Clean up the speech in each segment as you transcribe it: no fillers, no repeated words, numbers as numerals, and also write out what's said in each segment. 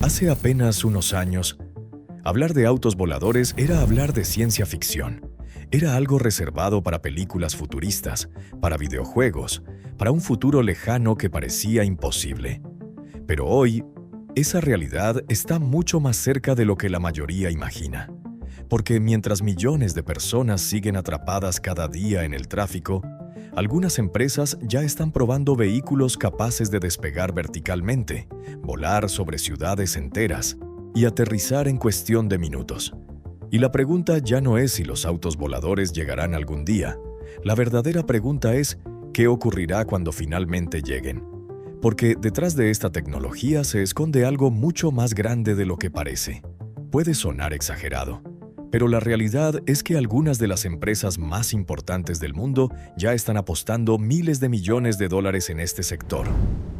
Hace apenas unos años, hablar de autos voladores era hablar de ciencia ficción. Era algo reservado para películas futuristas, para videojuegos, para un futuro lejano que parecía imposible. Pero hoy, esa realidad está mucho más cerca de lo que la mayoría imagina. Porque mientras millones de personas siguen atrapadas cada día en el tráfico, algunas empresas ya están probando vehículos capaces de despegar verticalmente, volar sobre ciudades enteras y aterrizar en cuestión de minutos. Y la pregunta ya no es si los autos voladores llegarán algún día. La verdadera pregunta es, ¿qué ocurrirá cuando finalmente lleguen? Porque detrás de esta tecnología se esconde algo mucho más grande de lo que parece. Puede sonar exagerado, pero la realidad es que algunas de las empresas más importantes del mundo ya están apostando miles de millones de dólares en este sector.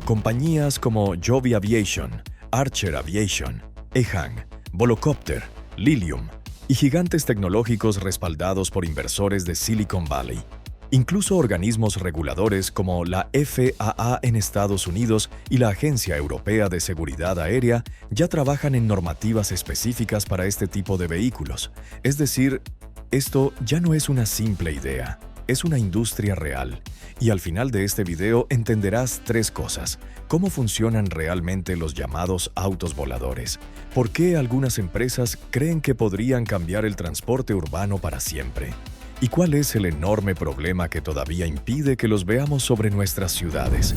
Compañías como Joby Aviation, Archer Aviation, EHang, Volocopter, Lilium y gigantes tecnológicos respaldados por inversores de Silicon Valley. Incluso organismos reguladores como la FAA en Estados Unidos y la Agencia Europea de Seguridad Aérea ya trabajan en normativas específicas para este tipo de vehículos. Es decir, esto ya no es una simple idea, es una industria real. Y al final de este video entenderás tres cosas: cómo funcionan realmente los llamados autos voladores, por qué algunas empresas creen que podrían cambiar el transporte urbano para siempre, y cuál es el enorme problema que todavía impide que los veamos sobre nuestras ciudades.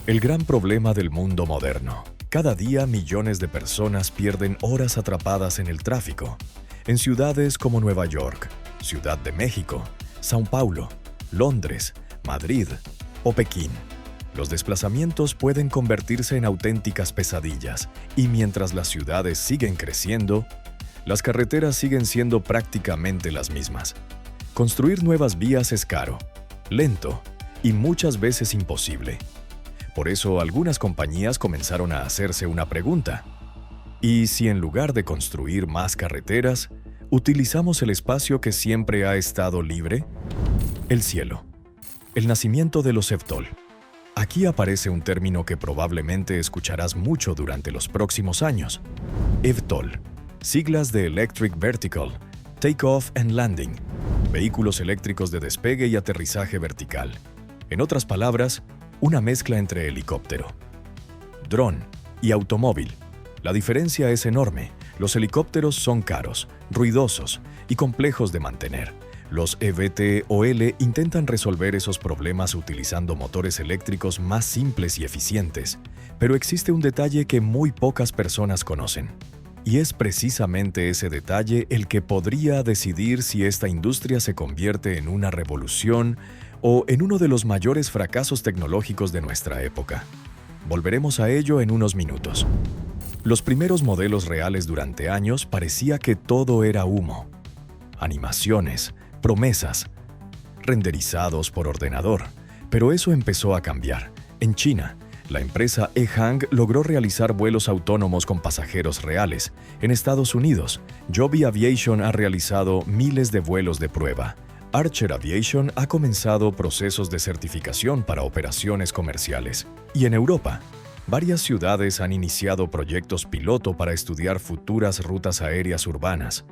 El gran problema del mundo moderno. Cada día millones de personas pierden horas atrapadas en el tráfico, en ciudades como Nueva York, Ciudad de México, São Paulo, Londres, Madrid o Pekín. Los desplazamientos pueden convertirse en auténticas pesadillas, y mientras las ciudades siguen creciendo, las carreteras siguen siendo prácticamente las mismas. Construir nuevas vías es caro, lento y muchas veces imposible. Por eso algunas compañías comenzaron a hacerse una pregunta: ¿y si en lugar de construir más carreteras, utilizamos el espacio que siempre ha estado libre? El cielo. El nacimiento de los eVTOL. Aquí aparece un término que probablemente escucharás mucho durante los próximos años. eVTOL, siglas de Electric Vertical, Takeoff and Landing, vehículos eléctricos de despegue y aterrizaje vertical. En otras palabras, una mezcla entre helicóptero, dron y automóvil. La diferencia es enorme. Los helicópteros son caros, ruidosos y complejos de mantener. Los eVTOL intentan resolver esos problemas utilizando motores eléctricos más simples y eficientes. Pero existe un detalle que muy pocas personas conocen. Y es precisamente ese detalle el que podría decidir si esta industria se convierte en una revolución o en uno de los mayores fracasos tecnológicos de nuestra época. Volveremos a ello en unos minutos. Los primeros modelos reales durante años parecía que todo era humo. Animaciones, promesas, renderizados por ordenador. Pero eso empezó a cambiar. En China, la empresa EHang logró realizar vuelos autónomos con pasajeros reales. En Estados Unidos, Joby Aviation ha realizado miles de vuelos de prueba. Archer Aviation ha comenzado procesos de certificación para operaciones comerciales. Y en Europa, varias ciudades han iniciado proyectos piloto para estudiar futuras rutas aéreas urbanas.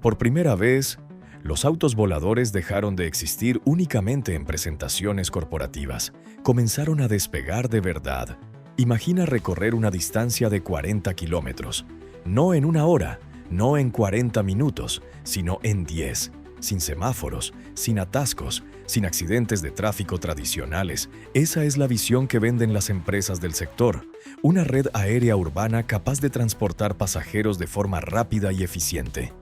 Por primera vez, los autos voladores dejaron de existir únicamente en presentaciones corporativas. Comenzaron a despegar de verdad. Imagina recorrer una distancia de 40 kilómetros. No en una hora, no en 40 minutos, sino en 10. Sin semáforos, sin atascos, sin accidentes de tráfico tradicionales. Esa es la visión que venden las empresas del sector. Una red aérea urbana capaz de transportar pasajeros de forma rápida y eficiente.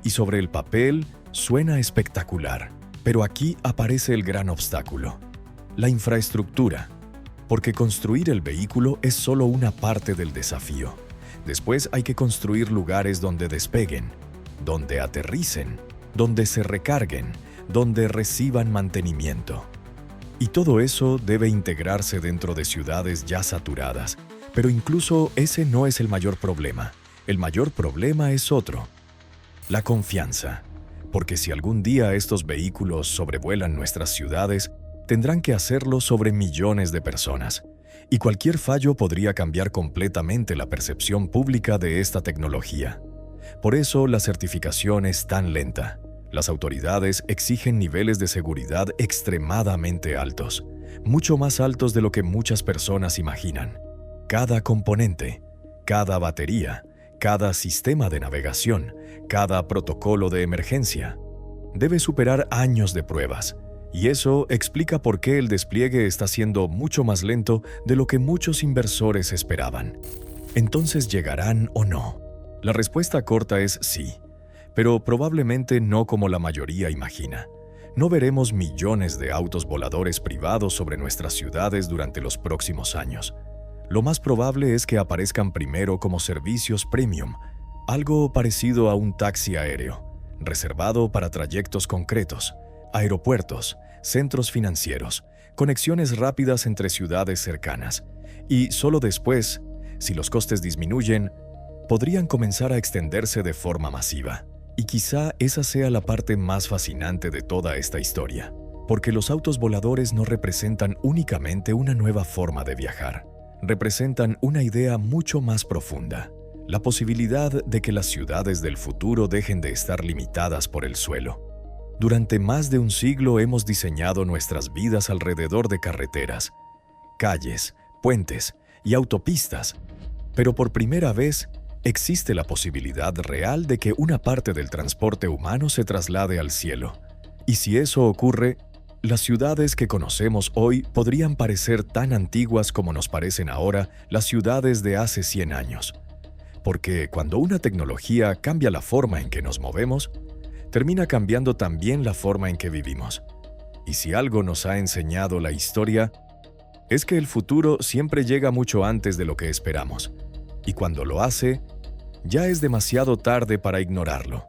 Y sobre el papel, suena espectacular. Pero aquí aparece el gran obstáculo: la infraestructura. Porque construir el vehículo es solo una parte del desafío. Después hay que construir lugares donde despeguen, donde aterricen, donde se recarguen, donde reciban mantenimiento. Y todo eso debe integrarse dentro de ciudades ya saturadas. Pero incluso ese no es el mayor problema. El mayor problema es otro: la confianza. Porque si algún día estos vehículos sobrevuelan nuestras ciudades, tendrán que hacerlo sobre millones de personas. Y cualquier fallo podría cambiar completamente la percepción pública de esta tecnología. Por eso la certificación es tan lenta. Las autoridades exigen niveles de seguridad extremadamente altos, mucho más altos de lo que muchas personas imaginan. Cada componente, cada batería, cada sistema de navegación, cada protocolo de emergencia, debe superar años de pruebas, y eso explica por qué el despliegue está siendo mucho más lento de lo que muchos inversores esperaban. ¿Entonces llegarán o no? La respuesta corta es sí, pero probablemente no como la mayoría imagina. No veremos millones de autos voladores privados sobre nuestras ciudades durante los próximos años. Lo más probable es que aparezcan primero como servicios premium, algo parecido a un taxi aéreo, reservado para trayectos concretos, aeropuertos, centros financieros, conexiones rápidas entre ciudades cercanas, y solo después, si los costes disminuyen, podrían comenzar a extenderse de forma masiva. Y quizá esa sea la parte más fascinante de toda esta historia, porque los autos voladores no representan únicamente una nueva forma de viajar, representan una idea mucho más profunda, la posibilidad de que las ciudades del futuro dejen de estar limitadas por el suelo. Durante más de un siglo hemos diseñado nuestras vidas alrededor de carreteras, calles, puentes y autopistas, pero por primera vez existe la posibilidad real de que una parte del transporte humano se traslade al cielo. Y si eso ocurre, las ciudades que conocemos hoy podrían parecer tan antiguas como nos parecen ahora las ciudades de hace 100 años. Porque cuando una tecnología cambia la forma en que nos movemos, termina cambiando también la forma en que vivimos. Y si algo nos ha enseñado la historia, es que el futuro siempre llega mucho antes de lo que esperamos. Y cuando lo hace, ya es demasiado tarde para ignorarlo.